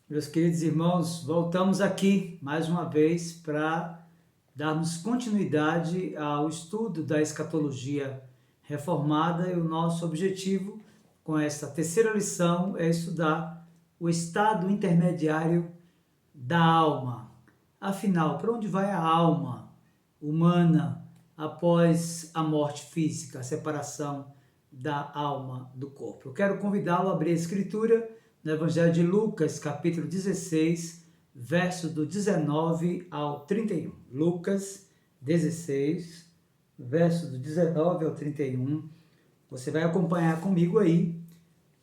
Meus queridos irmãos, voltamos aqui mais uma vez para darmos continuidade ao estudo da escatologia reformada e o nosso objetivo com esta terceira lição é estudar o estado intermediário da alma. Afinal, para onde vai a alma humana após a morte física, a separação da alma do corpo? Eu quero convidá-lo a abrir a Escritura no Evangelho de Lucas, capítulo 16, verso do 19 ao 31. Lucas 16, verso do 19 ao 31. Você vai acompanhar comigo aí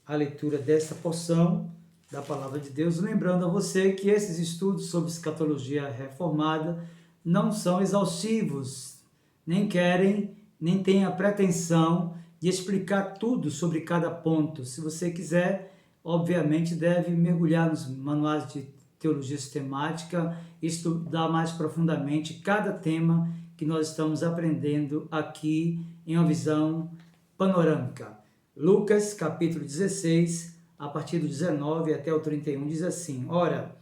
a leitura desta porção da Palavra de Deus, lembrando a você que esses estudos sobre escatologia reformada não são exaustivos, nem querem, nem têm a pretensão de explicar tudo sobre cada ponto. Se você quiser, obviamente deve mergulhar nos manuais de teologia sistemática e estudar mais profundamente cada tema que nós estamos aprendendo aqui em uma visão panorâmica. Lucas, capítulo 16, a partir do 19 até o 31, diz assim: Ora,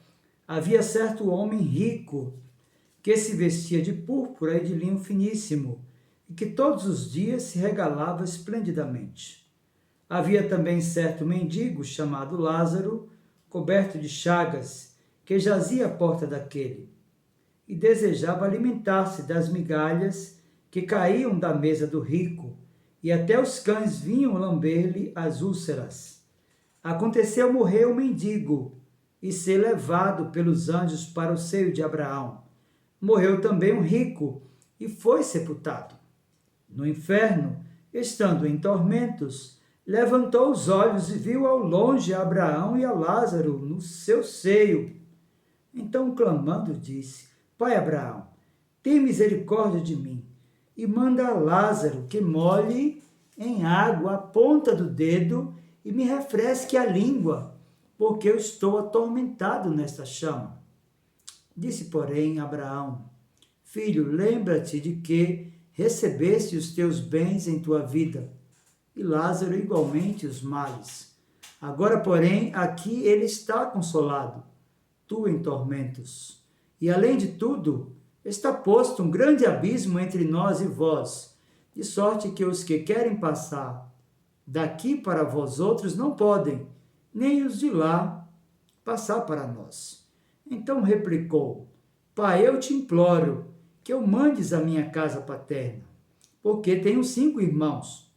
havia certo homem rico que se vestia de púrpura e de linho finíssimo e que todos os dias se regalava esplendidamente. Havia também certo mendigo chamado Lázaro, coberto de chagas, que jazia à porta daquele, e desejava alimentar-se das migalhas que caíam da mesa do rico, e até os cães vinham lamber-lhe as úlceras. Aconteceu morrer o mendigo e ser levado pelos anjos para o seio de Abraão. Morreu também um rico e foi sepultado. No inferno, estando em tormentos, levantou os olhos e viu ao longe a Abraão e a Lázaro no seu seio. Então, clamando, disse: Pai Abraão, tem misericórdia de mim e manda a Lázaro que molhe em água a ponta do dedo e me refresque a língua, porque eu estou atormentado nesta chama. Disse, porém, Abraão: Filho, lembra-te de que recebeste os teus bens em tua vida, e Lázaro igualmente os males. Agora, porém, aqui ele está consolado, tu em tormentos. E, além de tudo, está posto um grande abismo entre nós e vós, de sorte que os que querem passar daqui para vós outros não podem, nem os de lá passar para nós. Então replicou: Pai, eu te imploro que eu mandes a minha casa paterna, porque tenho 5 irmãos,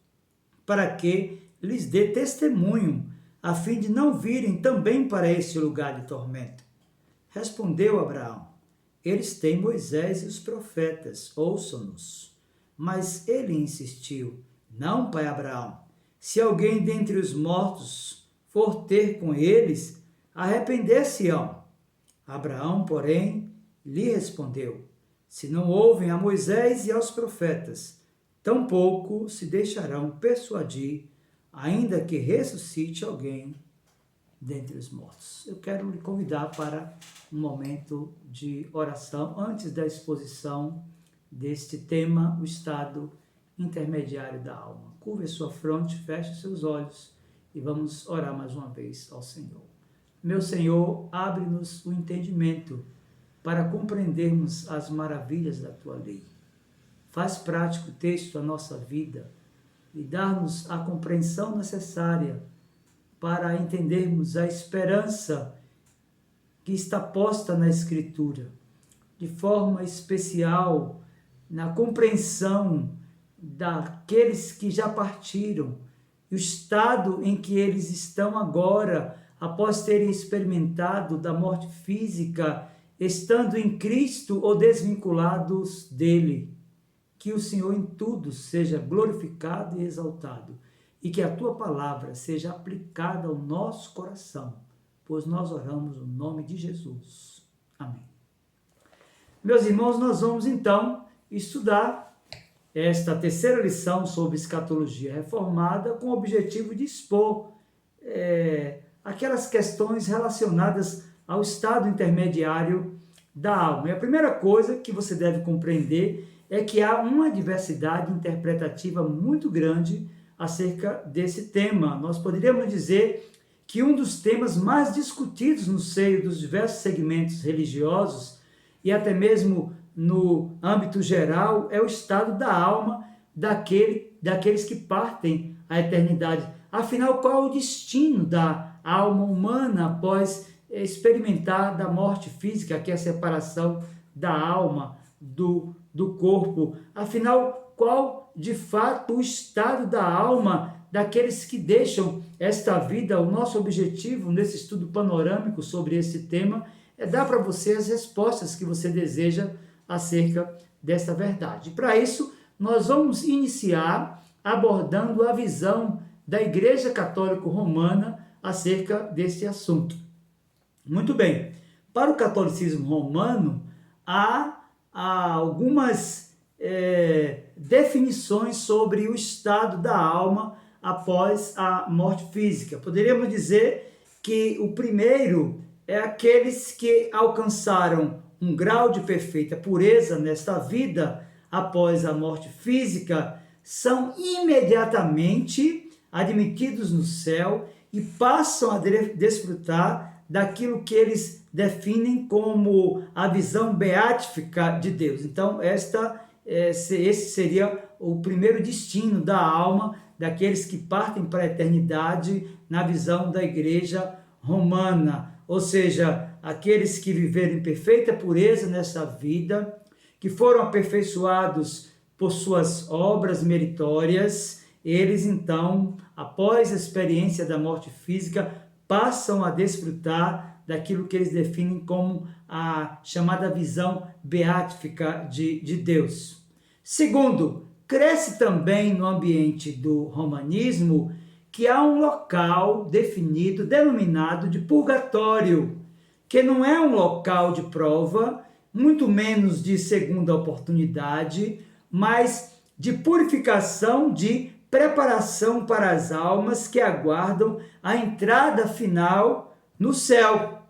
para que lhes dê testemunho, a fim de não virem também para este lugar de tormento. Respondeu Abraão: Eles têm Moisés e os profetas, ouçam-nos. Mas ele insistiu: Não, pai Abraão, se alguém dentre os mortos for ter com eles, arrepender-se-ão. Abraão, porém, lhe respondeu: Se não ouvem a Moisés e aos profetas, tampouco se deixarão persuadir, ainda que ressuscite alguém dentre os mortos. Eu quero lhe convidar para um momento de oração antes da exposição deste tema, o estado intermediário da alma. Curve a sua fronte, feche os seus olhos e vamos orar mais uma vez ao Senhor. Meu Senhor, abre-nos o entendimento para compreendermos as maravilhas da Tua lei. Faz prático o texto a nossa vida e dá-nos a compreensão necessária para entendermos a esperança que está posta na Escritura, de forma especial na compreensão daqueles que já partiram, e o estado em que eles estão agora, após terem experimentado da morte física, estando em Cristo ou desvinculados dele. Que o Senhor em tudo seja glorificado e exaltado, e que a Tua palavra seja aplicada ao nosso coração, pois nós oramos no nome de Jesus. Amém. Meus irmãos, nós vamos então estudar esta terceira lição sobre escatologia reformada com o objetivo de expor aquelas questões relacionadas ao estado intermediário da alma. E a primeira coisa que você deve compreender é que há uma diversidade interpretativa muito grande acerca desse tema. Nós poderíamos dizer que um dos temas mais discutidos no seio dos diversos segmentos religiosos e até mesmo no âmbito geral é o estado da alma daqueles que partem à eternidade. Afinal, qual é o destino da alma humana após experimentar da morte física, que é a separação da alma do corpo? Afinal, qual de fato o estado da alma daqueles que deixam esta vida? O nosso objetivo nesse estudo panorâmico sobre esse tema é dar para você as respostas que você deseja acerca desta verdade. Para isso, nós vamos iniciar abordando a visão da Igreja Católica Romana acerca desse assunto. Muito bem, para o catolicismo romano, há algumas definições sobre o estado da alma após a morte física. Poderíamos dizer que o primeiro é aqueles que alcançaram um grau de perfeita pureza nesta vida após a morte física, são imediatamente admitidos no céu e passam a desfrutar daquilo que eles definem como a visão beatífica de Deus. Então, esse seria o primeiro destino da alma daqueles que partem para a eternidade na visão da Igreja Romana, ou seja, aqueles que viveram em perfeita pureza nesta vida, que foram aperfeiçoados por suas obras meritórias, eles então, após a experiência da morte física, passam a desfrutar daquilo que eles definem como a chamada visão beatífica de Deus. Segundo, cresce também no ambiente do romanismo que há um local definido, denominado de purgatório, que não é um local de prova, muito menos de segunda oportunidade, mas de purificação, de preparação para as almas que aguardam a entrada final no céu.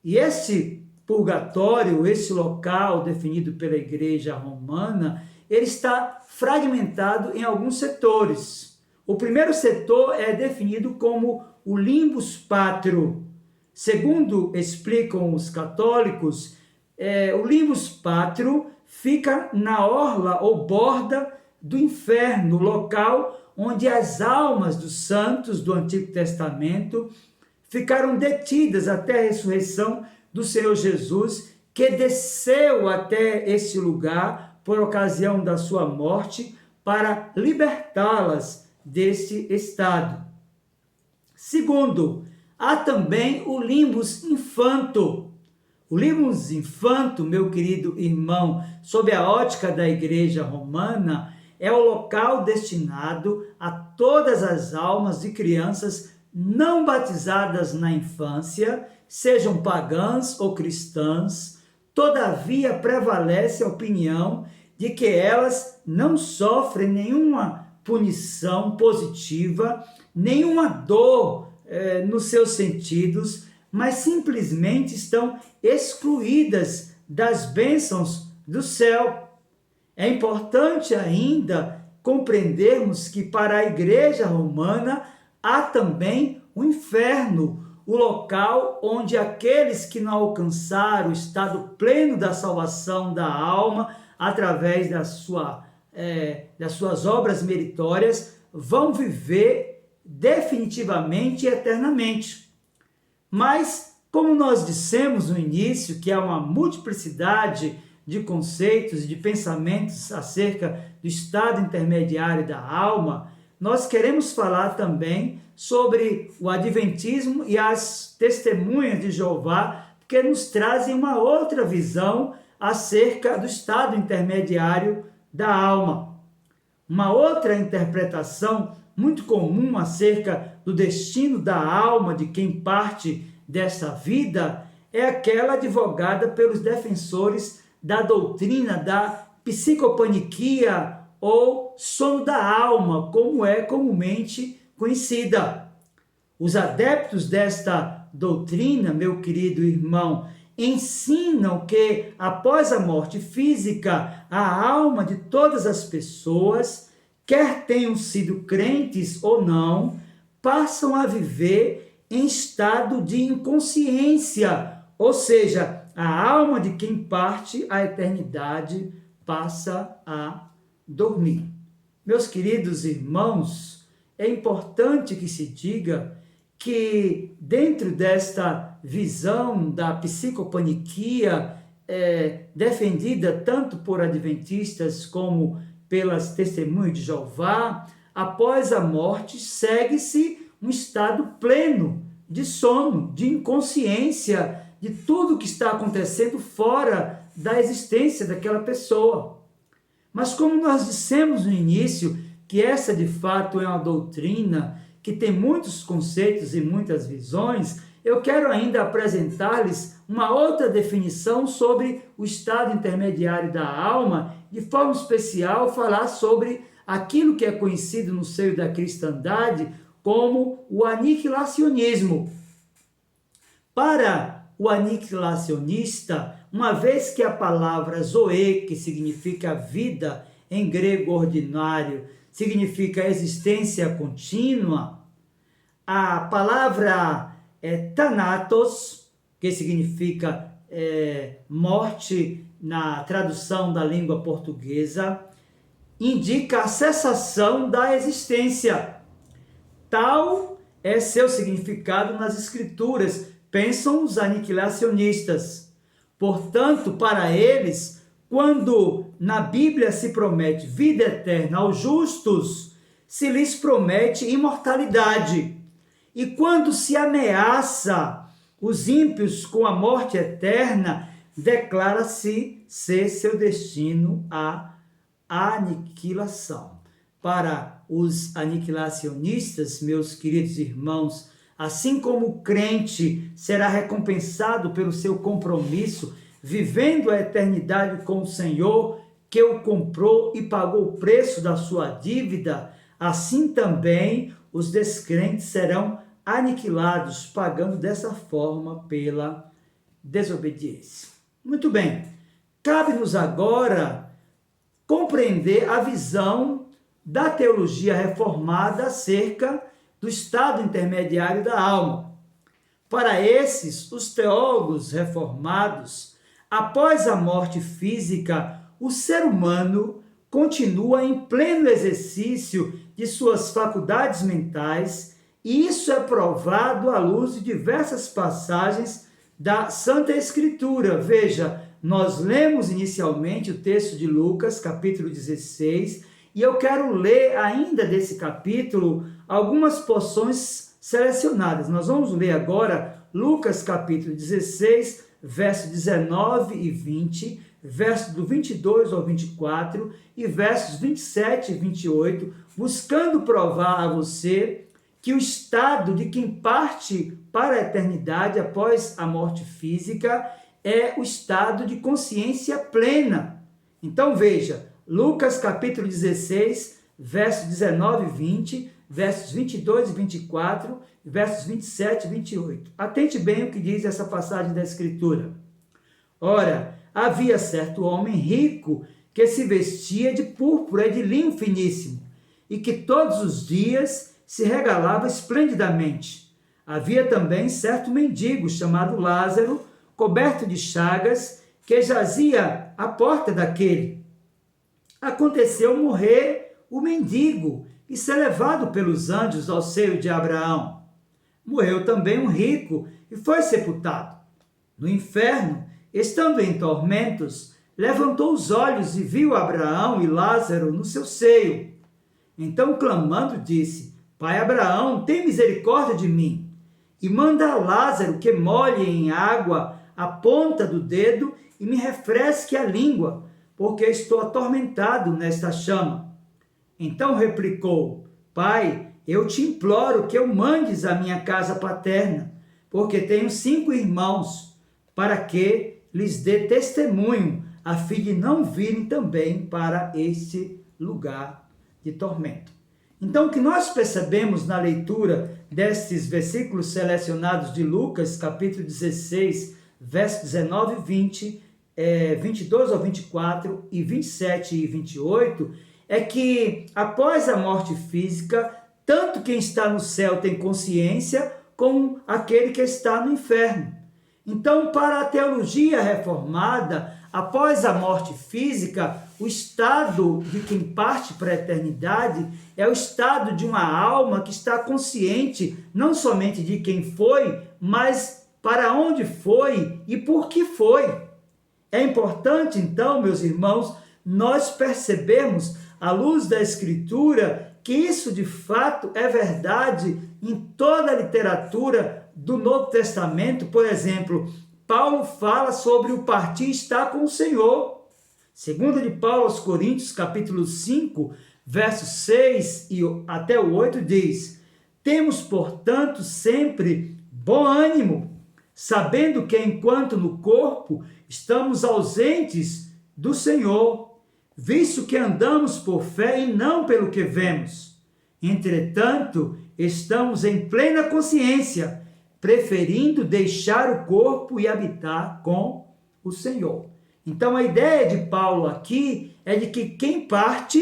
E este purgatório, esse local definido pela Igreja Romana, ele está fragmentado em alguns setores. O primeiro setor é definido como o limbus patrio. Segundo explicam os católicos, o limbus patrio fica na orla ou borda do inferno, local onde as almas dos santos do Antigo Testamento ficaram detidas até a ressurreição do Senhor Jesus, que desceu até esse lugar por ocasião da sua morte para libertá-las desse estado. Segundo, há também o limbus infanto. O limbus infanto, meu querido irmão, sob a ótica da Igreja Romana, é o local destinado a todas as almas de crianças não batizadas na infância, sejam pagãs ou cristãs. Todavia, prevalece a opinião de que elas não sofrem nenhuma punição positiva, nenhuma dor nos seus sentidos, mas simplesmente estão excluídas das bênçãos do céu. É importante ainda compreendermos que para a Igreja Romana há também o inferno, o local onde aqueles que não alcançaram o estado pleno da salvação da alma através das suas obras meritórias vão viver definitivamente e eternamente. Mas, como nós dissemos no início, que há uma multiplicidade de conceitos e de pensamentos acerca do estado intermediário da alma, nós queremos falar também sobre o adventismo e as testemunhas de Jeová, que nos trazem uma outra visão acerca do estado intermediário da alma. Uma outra interpretação muito comum acerca do destino da alma de quem parte dessa vida é aquela advogada pelos defensores da doutrina da psicopaniquia ou sono da alma, como é comumente conhecida. Os adeptos desta doutrina, meu querido irmão, ensinam que após a morte física, a alma de todas as pessoas, quer tenham sido crentes ou não, passam a viver em estado de inconsciência, ou seja, a alma de quem parte à eternidade passa a dormir. Meus queridos irmãos, é importante que se diga que dentro desta visão da psicopaniquia, defendida tanto por adventistas como pelas testemunhas de Jeová, após a morte segue-se um estado pleno de sono, de inconsciência de tudo que está acontecendo fora da existência daquela pessoa. Mas como nós dissemos no início, que essa de fato é uma doutrina que tem muitos conceitos e muitas visões, eu quero ainda apresentar-lhes uma outra definição sobre o estado intermediário da alma, de forma especial falar sobre aquilo que é conhecido no seio da cristandade como o aniquilacionismo. Para o aniquilacionista, uma vez que a palavra zoe, que significa vida em grego ordinário, significa existência contínua, a palavra thanatos, que significa morte na tradução da língua portuguesa, indica a cessação da existência. Tal é seu significado nas escrituras, pensam os aniquilacionistas. Portanto, para eles, quando na Bíblia se promete vida eterna aos justos, se lhes promete imortalidade. E quando se ameaça os ímpios com a morte eterna, declara-se ser seu destino a aniquilação. Para os aniquilacionistas, meus queridos irmãos, assim como o crente será recompensado pelo seu compromisso, vivendo a eternidade com o Senhor, que o comprou e pagou o preço da sua dívida, assim também os descrentes serão aniquilados, pagando dessa forma pela desobediência. Muito bem, cabe-nos agora compreender a visão da teologia reformada acerca do estado intermediário da alma. Para esses, os teólogos reformados, após a morte física, o ser humano continua em pleno exercício de suas faculdades mentais, e isso é provado à luz de diversas passagens da Santa Escritura. Veja, nós lemos inicialmente o texto de Lucas, capítulo 16, e eu quero ler ainda desse capítulo algumas porções selecionadas. Nós vamos ler agora Lucas, capítulo 16, versos 19 e 20, versos do 22 ao 24 e versos 27 e 28, buscando provar a você que o estado de quem parte para a eternidade após a morte física é o estado de consciência plena. Então veja, Lucas capítulo 16, versos 19 e 20, versos 22 e 24, versos 27 e 28. Atente bem o que diz essa passagem da Escritura. Ora, havia certo homem rico que se vestia de púrpura e de linho finíssimo, e que todos os dias se regalava esplendidamente. Havia também certo mendigo chamado Lázaro, coberto de chagas, que jazia à porta daquele. Aconteceu morrer o mendigo e ser levado pelos anjos ao seio de Abraão. Morreu também um rico e foi sepultado. No inferno, estando em tormentos, levantou os olhos e viu Abraão e Lázaro no seu seio. Então, clamando, disse: Pai Abraão, tem misericórdia de mim, e manda a Lázaro que molhe em água a ponta do dedo e me refresque a língua, porque estou atormentado nesta chama. Então replicou: Pai, eu te imploro que eu mandes à minha casa paterna, porque tenho 5 irmãos, para que lhes dê testemunho, a fim de não virem também para este lugar de tormento. Então, o que nós percebemos na leitura destes versículos selecionados de Lucas, capítulo 16, versos 19 e 20, 22 ao 24 e 27 e 28, é que após a morte física, tanto quem está no céu tem consciência, com aquele que está no inferno. Então, para a teologia reformada, após a morte física, o estado de quem parte para a eternidade é o estado de uma alma que está consciente não somente de quem foi, mas para onde foi e por que foi. É importante, então, meus irmãos, nós percebermos, à luz da Escritura, que isso de fato é verdade em toda a literatura do Novo Testamento. Por exemplo, Paulo fala sobre o partir estar com o Senhor. Segundo de Paulo aos Coríntios, capítulo 5, versos 6 e até o 8, diz: temos, portanto, sempre bom ânimo, sabendo que enquanto no corpo estamos ausentes do Senhor, visto que andamos por fé e não pelo que vemos. Entretanto, estamos em plena consciência, preferindo deixar o corpo e habitar com o Senhor. Então, a ideia de Paulo aqui é de que quem parte,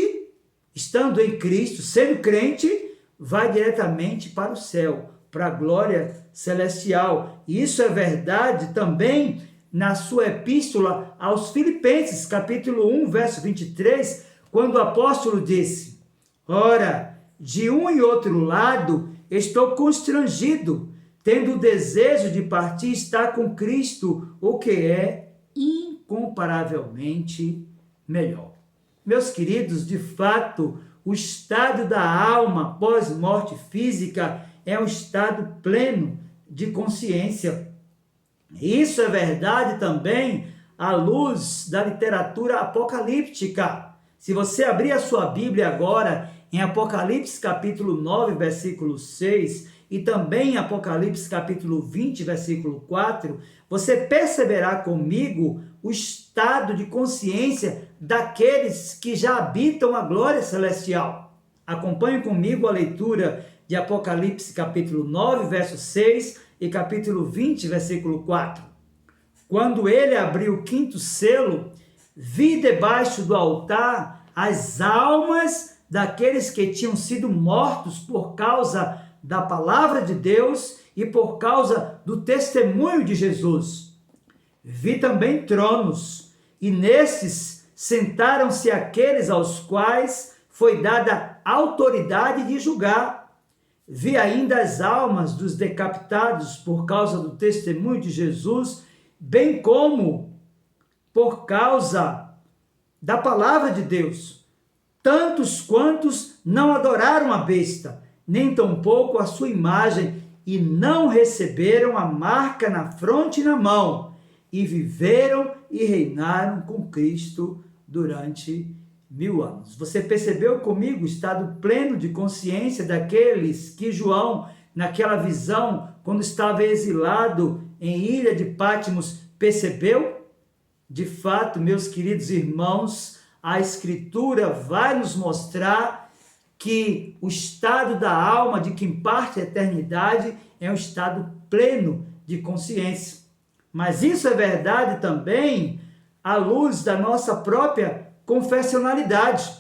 estando em Cristo, sendo crente, vai diretamente para o céu, para a glória celestial. E isso é verdade também na sua epístola aos Filipenses, capítulo 1, verso 23, quando o apóstolo disse: ora, de um e outro lado estou constrangido, tendo o desejo de partir e estar com Cristo, o que é incomparavelmente melhor. Meus queridos, de fato, o estado da alma pós-morte física é um estado pleno de consciência. Isso é verdade também à luz da literatura apocalíptica. Se você abrir a sua Bíblia agora em Apocalipse capítulo 9, versículo 6, e também em Apocalipse capítulo 20, versículo 4, você perceberá comigo o estado de consciência daqueles que já habitam a glória celestial. Acompanhe comigo a leitura de Apocalipse capítulo 9, verso 6 e capítulo 20, versículo 4. Quando ele abriu o quinto selo, vi debaixo do altar as almas daqueles que tinham sido mortos por causa da palavra de Deus e por causa do testemunho de Jesus. Vi também tronos, e nesses sentaram-se aqueles aos quais foi dada autoridade de julgar. Vi ainda as almas dos decapitados por causa do testemunho de Jesus, bem como por causa da palavra de Deus, tantos quantos não adoraram a besta, nem tampouco a sua imagem, e não receberam a marca na fronte e na mão, e viveram e reinaram com Cristo durante 1000 anos. Você percebeu comigo o estado pleno de consciência daqueles que João, naquela visão, quando estava exilado em Ilha de Patmos, percebeu? De fato, meus queridos irmãos, a Escritura vai nos mostrar que o estado da alma de quem parte a eternidade é um estado pleno de consciência. Mas isso é verdade também à luz da nossa própria confessionalidade.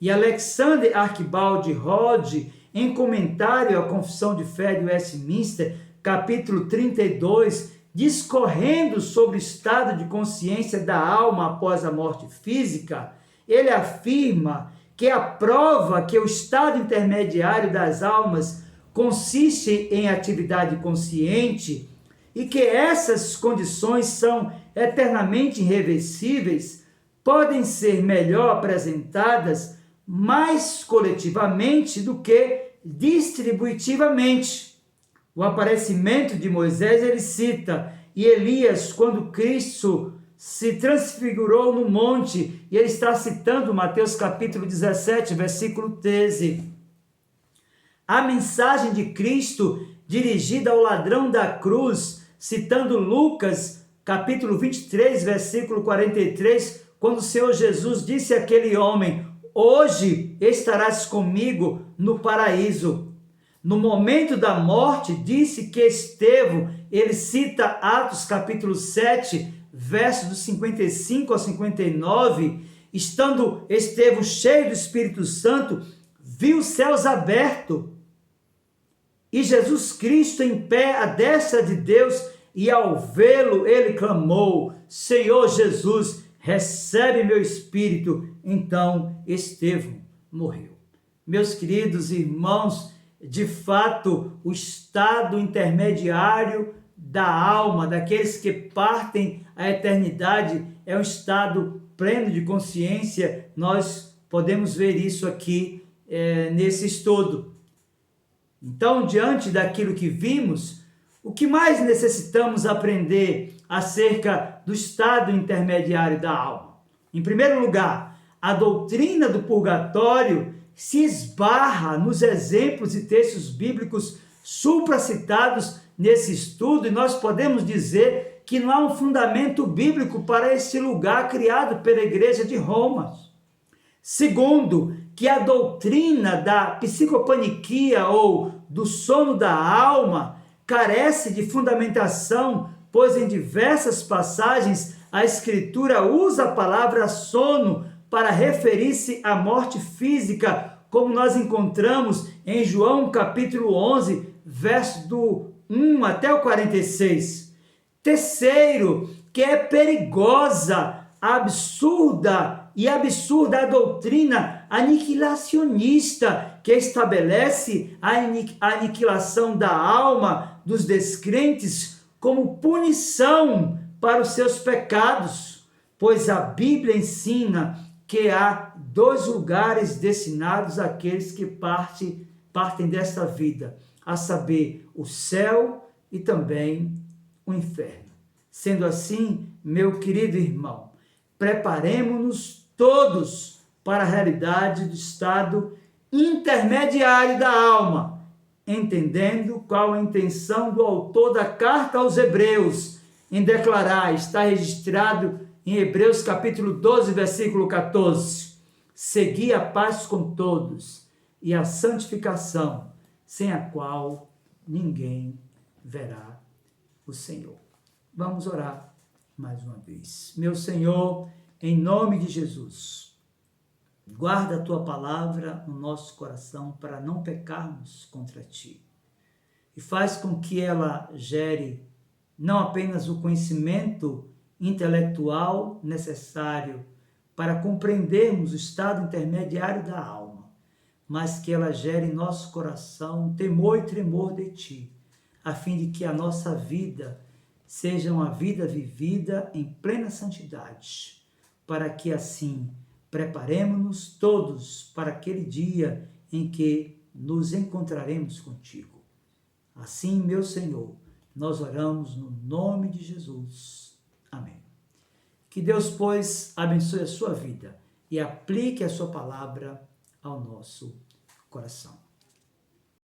E Alexander Archibald Rod, em comentário à Confissão de Fé de Westminster, capítulo 32, discorrendo sobre o estado de consciência da alma após a morte física, ele afirma que a prova que o estado intermediário das almas consiste em atividade consciente e que essas condições são eternamente irreversíveis, podem ser melhor apresentadas mais coletivamente do que distributivamente. O aparecimento de Moisés, ele cita, e Elias, quando Cristo se transfigurou no monte, e ele está citando Mateus capítulo 17, versículo 13. A mensagem de Cristo dirigida ao ladrão da cruz, citando Lucas capítulo 23, versículo 43, quando o Senhor Jesus disse àquele homem: hoje estarás comigo no paraíso. No momento da morte, disse que Estevão, ele cita Atos capítulo 7, versos do 55 ao 59, estando Estevão cheio do Espírito Santo, viu os céus abertos e Jesus Cristo em pé à destra de Deus, e ao vê-lo ele clamou: Senhor Jesus, recebe meu espírito. Então Estevão morreu. Meus queridos irmãos, de fato, o estado intermediário da alma, daqueles que partem à eternidade, é um estado pleno de consciência. Nós podemos ver isso aqui nesse estudo. Então, diante daquilo que vimos, o que mais necessitamos aprender acerca do estado intermediário da alma? Em primeiro lugar, a doutrina do purgatório se esbarra nos exemplos e textos bíblicos supracitados nesse estudo, e nós podemos dizer que não há um fundamento bíblico para esse lugar criado pela Igreja de Roma. Segundo, que a doutrina da psicopaniquia ou do sono da alma carece de fundamentação, pois em diversas passagens a Escritura usa a palavra sono para referir-se à morte física, como nós encontramos em João capítulo 11, verso do 1 até o 46. Terceiro, que é perigosa, absurda a doutrina aniquilacionista, que estabelece a aniquilação da alma dos descrentes como punição para os seus pecados, pois a Bíblia ensina que há dois lugares destinados àqueles que partem desta vida, a saber, o céu e também o inferno. Sendo assim, meu querido irmão, preparemo-nos todos para a realidade do estado intermediário da alma, entendendo qual a intenção do autor da carta aos Hebreus em declarar, está registrado em Hebreus capítulo 12, versículo 14, segui a paz com todos e a santificação, sem a qual ninguém verá o Senhor. Vamos orar mais uma vez. Meu Senhor, em nome de Jesus, guarda a Tua palavra no nosso coração para não pecarmos contra Ti. E faz com que ela gere não apenas o conhecimento intelectual necessário para compreendermos o estado intermediário da alma, mas que ela gere em nosso coração temor e tremor de Ti, a fim de que a nossa vida seja uma vida vivida em plena santidade, para que assim preparemos-nos todos para aquele dia em que nos encontraremos contigo. Assim, meu Senhor, nós oramos no nome de Jesus. Amém. Que Deus, pois, abençoe a sua vida e aplique a sua palavra ao nosso coração.